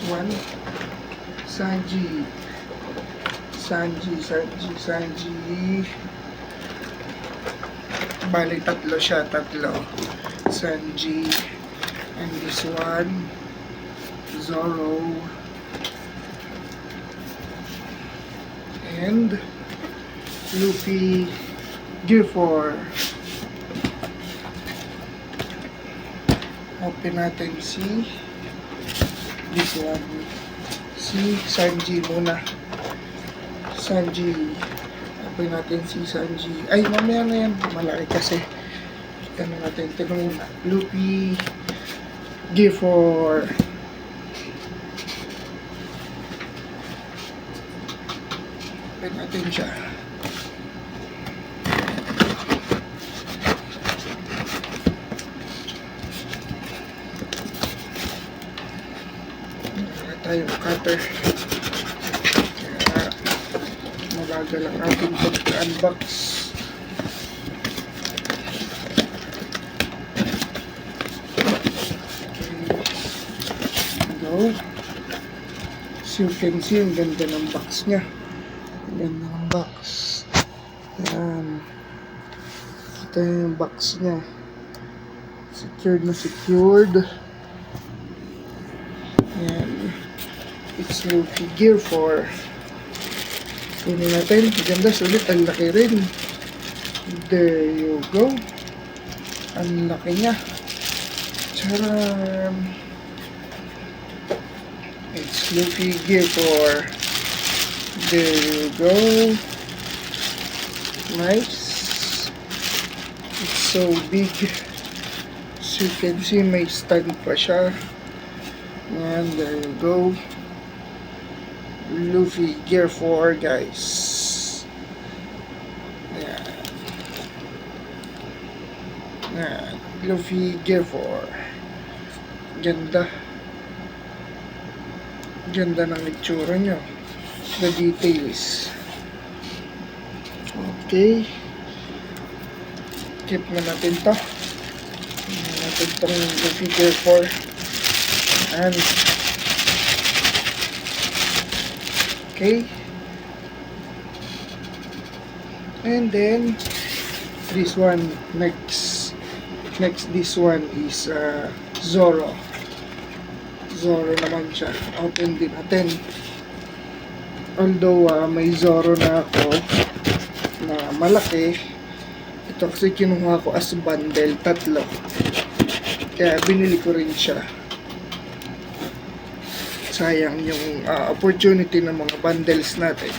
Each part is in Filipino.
one. Sanji. Bali, tatlo siya, tatlo. Sanji. And this one, Zoro. And Luffy Gear 4. Open natin si this one. Si Sanji muna. Sanji. Open natin si Sanji. Ay, mamaya na yan. Malaki kasi. Ano natin. Ito muna. Luffy Gear 4. Open natin siya. Tayong cutter, kaya malaga lang ating pag-unbox. Okay, go. As you can see, ang ganda ng box nya, ang ganda ng box. Ayan, ito yung box nya, secured na secured. Ayan. It's Luffy Gear 4. Kunin natin. Ganda, sulit. Ang laki rin. There you go. Ang laki niya. Charan. It's Luffy Gear 4. There you go. Nice. It's so big. As you can see, may stand pa siya. And there you go. Luffy Gear 4, guys. Yan. Yan. Luffy Gear 4. Ganda. Ganda ng itsura nyo. The details. Okay. Keep na natin to. Keep na natin itong Luffy Gear 4. And okay, and then this one, next this one is Zoro naman siya. Open din natin, although may Zoro na ako na malaki. Ito kasi kinuha ko as bundle, tatlo, kaya binili ko rin siya. Sayang yung opportunity ng mga bundles natin,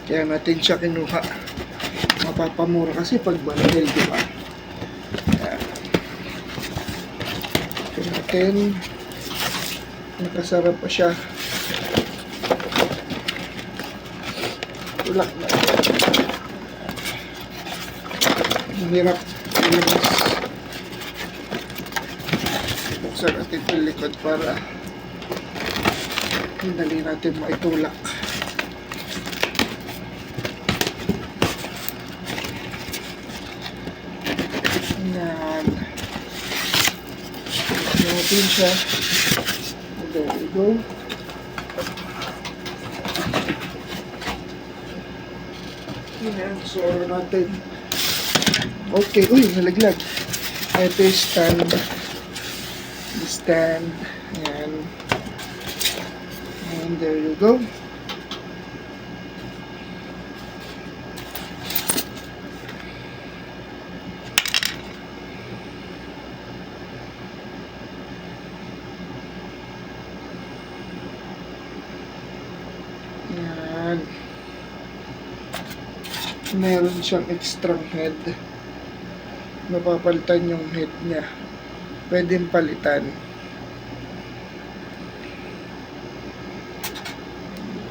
kaya natin siya kinuha. Mapapamura kasi pag bundle, di ba? Ito natin, nakasarap pa siya. Tulak na. Hirap ilabas. Buksan natin yung likod para dali natin maitulak. Yan. Natin siya. There we go. Yan. Soro natin. Okay. Uy, nalaglag. Ito yung stand. The stand. Yan. And there you go. Yan. Meron siyang extra head. Napapalitan yung head niya. Pwedeng palitan.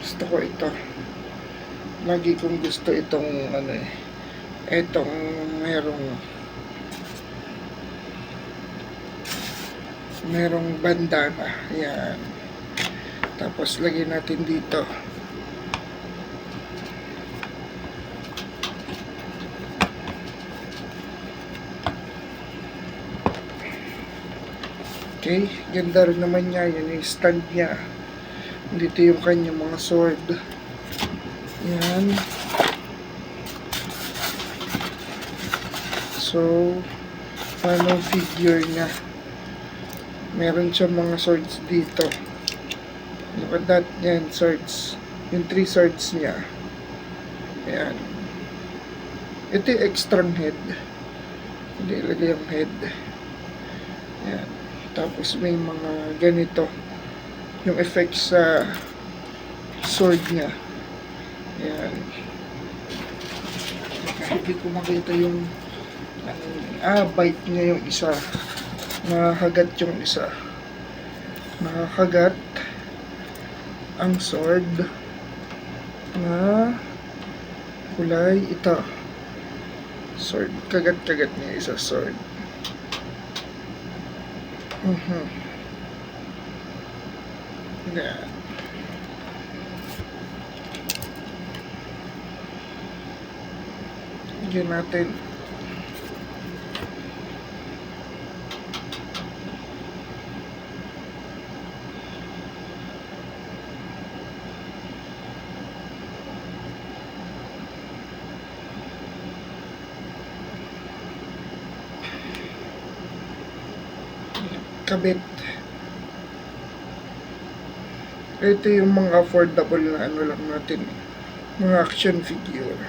Gusto ko ito. Lagi kong gusto itong itong merong bandana. Yan. Tapos lagyan natin dito. Okay, ganda rin naman niya. Yan yung stand niya. Dito yung kanyang mga sword. Yan. So, paano figure niya? Meron siya mga swords dito. Look at that. Yan, swords. Yung 3 swords niya. Ayan. Ito yung extra head. Hindi ilagay yung head. Ayan. Tapos may mga ganito. Yung effects sa sword niya. Ayan. Hindi ko makita yung bite niya yung isa. Nakakagat yung isa. Nakakagat ang sword na kulay ito. Sword. Kagat-kagat niya isa sword. Yan. Higyan natin. Kabit. Ito yung mga affordable na ano lang natin. Mga action figure.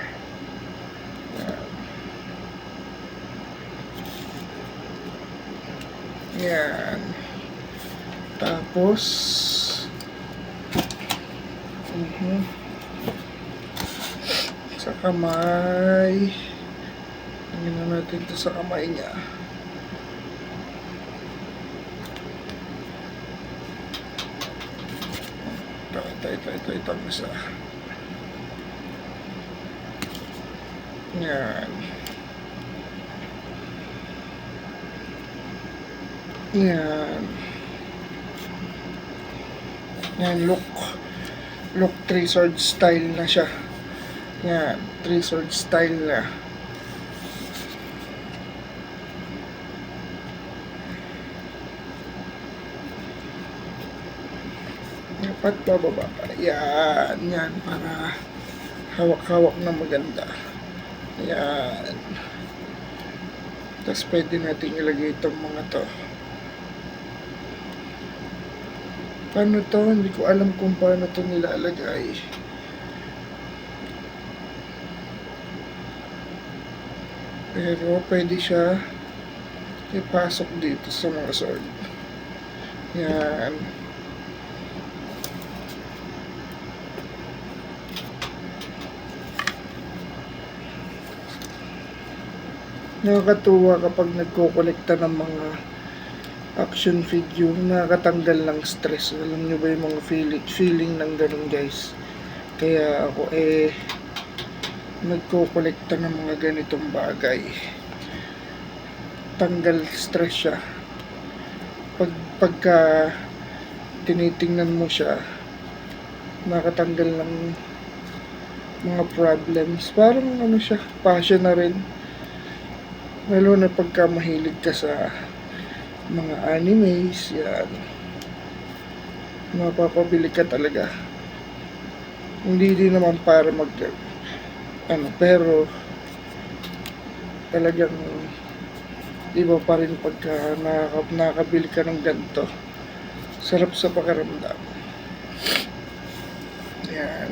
Yan. Tapos sa kamay. Tingnan na natin ito sa kamay niya. Ito ang isa. Yan. Yan. Yan, look 3 sword style na siya. Yan, 3 sword style na. Dapat bababa. Yan, para hawak-hawak na maganda. Yan. Tapos pwede natin ilagay itong mga to. Paano to? Hindi ko alam kung paano to nilalagay. Pero pwede siya ipasok dito sa mga sword. Yan. Nakakatuwa kapag nagko-kolekta ng mga action figure, nakakatanggal ng stress. Alam nyo ba yung mga feeling ng ganun, guys? Kaya ako nagko-kolekta ng mga ganitong bagay. Tanggal stress siya. Pagka tinitingnan mo siya, nakatanggal ng mga problems. Parang ano siya, passion na rin. Lalo na pagka mahilig ka sa mga animes, yan. Mapapabili ka talaga. Hindi din naman para pero talagang iba pa rin pagka nakakabili ka ng ganito. Sarap sa pakiramdam. Yan.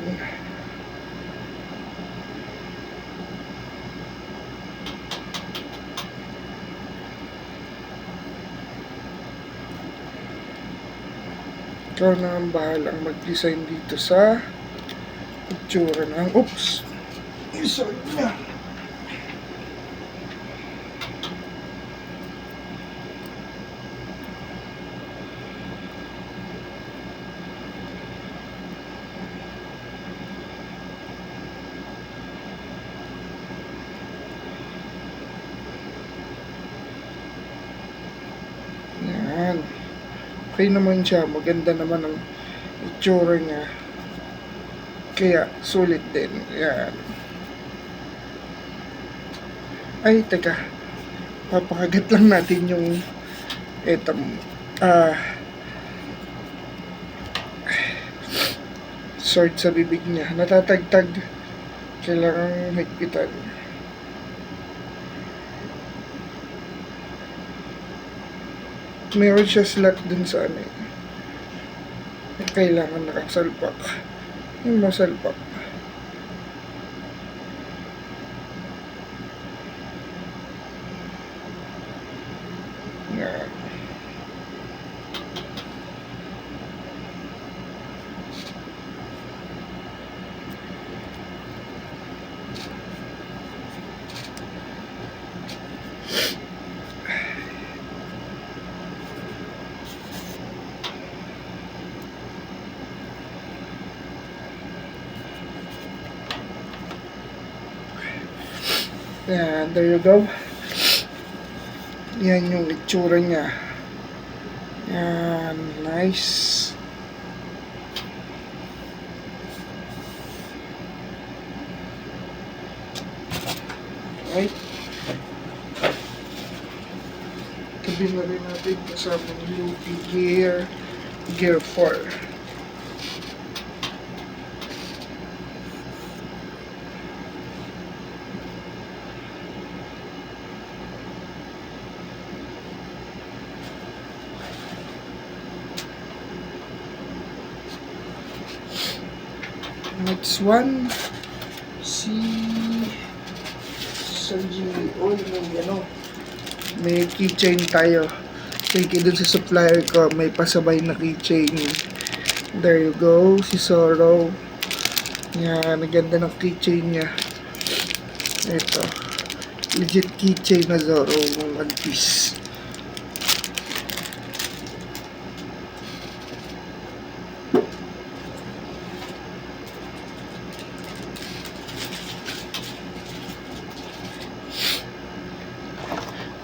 Ikaw na ang bahalang mag-design dito sa itsura ng isa niya. Yan. Okay naman siya, maganda naman ang itsura niya. Kaya sulit din. Yan. Ay, teka. Papakagat lang natin yung sword sa bibig niya. Natatagtag. Kailangan higpitan. Meron siya slot dun sa ano eh. Kailangan nakasalpak. Yung masalpak. Yan. Yan, there you go. Yan yung itsura niya. Yan, nice. Right. Tabi na rin natin kasama yung Gear 4. Next one, si Sanji. May keychain tayo. Sige, dun sa supplier ko, may pasabay na keychain. There you go, si Zoro. Yan, naganda ng keychain niya. Ito, legit keychain na Zoro, One Piece.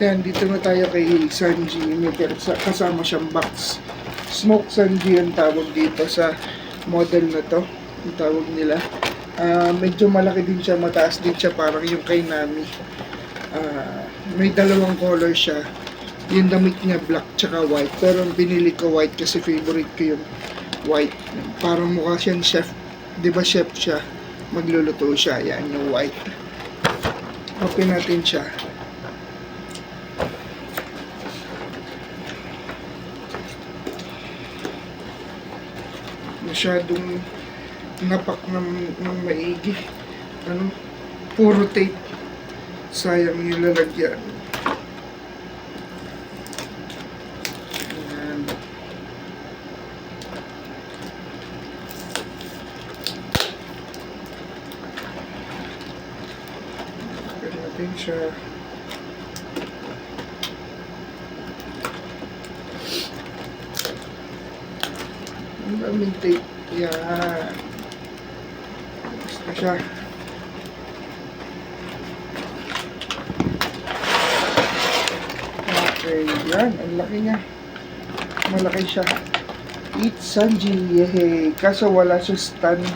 Yan, dito na tayo kay Sanji. May kasama siyang box. Smoke Sanji ang tawag dito sa model na to. Ang tawag nila. Medyo malaki din siya, mataas din siya, parang yung kay Nami. May dalawang color siya. Yung damit niya black tsaka white. Pero ang binili ko white kasi favorite ko yung white. Parang mukha siyang chef. Di ba chef siya? Magluluto siya. Yan yung white. Open natin siya. Masyadong napak ng maigi. Puro tape. Sayang yung lalagyan. Ayan. Pwede natin siya. Ang daming tape. Yan. Basta siya. Okay, yan. Ang laki niya. Malaki siya. It's Sanji. Yehey. Kaso wala siyang stand.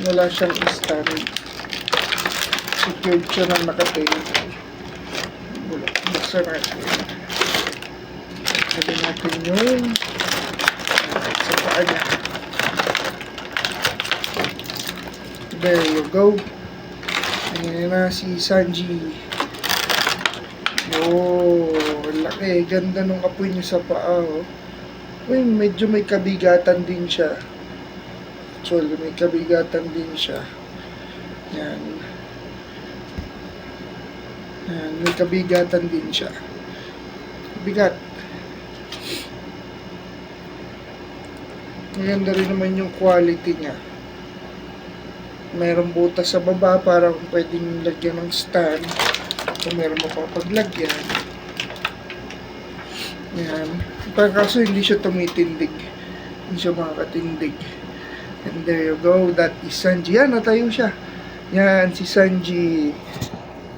Wala siyang stand. Secured siya ng nakatape. Buksan natin. Sabi natin yung sa paa niya. There you go. Ayan na si Sanji. Oh, laki. Ganda nung apoy niya sa paa. Oh. Uy, medyo may kabigatan din siya. Actually, may kabigatan din siya. Yan. Yan, may kabigatan din siya. Bigat. Maganda rin naman yung quality niya. Mayroong butas sa baba para kung pwedeng lagyan ng stand. Kung meron mapapaglagyan. Yan. Kaso hindi siya tumitindig. Hindi siya makakatindig. And there you go. That is Sanji. Yan, natayo siya. Yan, si Sanji.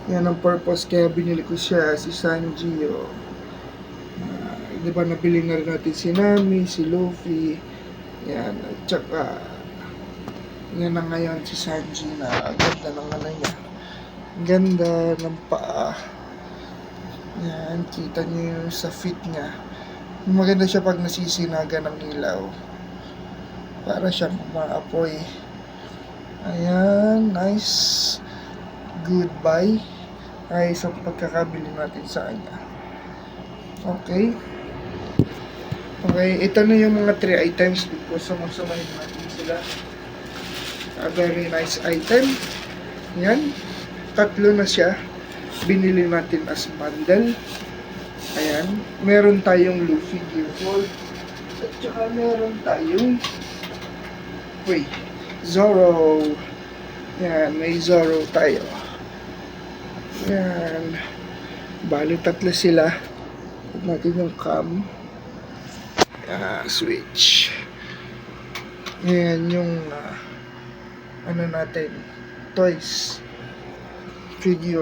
Yan ang purpose kaya binili ko siya. Si Sanji. Oh. Diba nabili na rin natin si Nami, si Luffy. Yan. At saka yan na ngayon si Sanji na ganda ng ano niya. Ganda ng paa. Yan, kita niyo sa fit niya. Maganda siya pag nasisinaga ng ilaw. para siyang umaapoy. Ayan, nice. Goodbye. Ay, isang pagkakabili natin sa kanya. Okay. Okay, ito na yung mga 3 items dito. Sumasamahin natin sila. A very nice item. Yan. 3 na siya. Binili natin as bundle. Ayan. Meron tayong Luffy Gear Gold. At saka meron tayong Zoro. Yan, may Zoro tayo. Yan. Bali 3 sila. Huwag natin yung cam. Switch. Yan yung ano natin, toys, figure.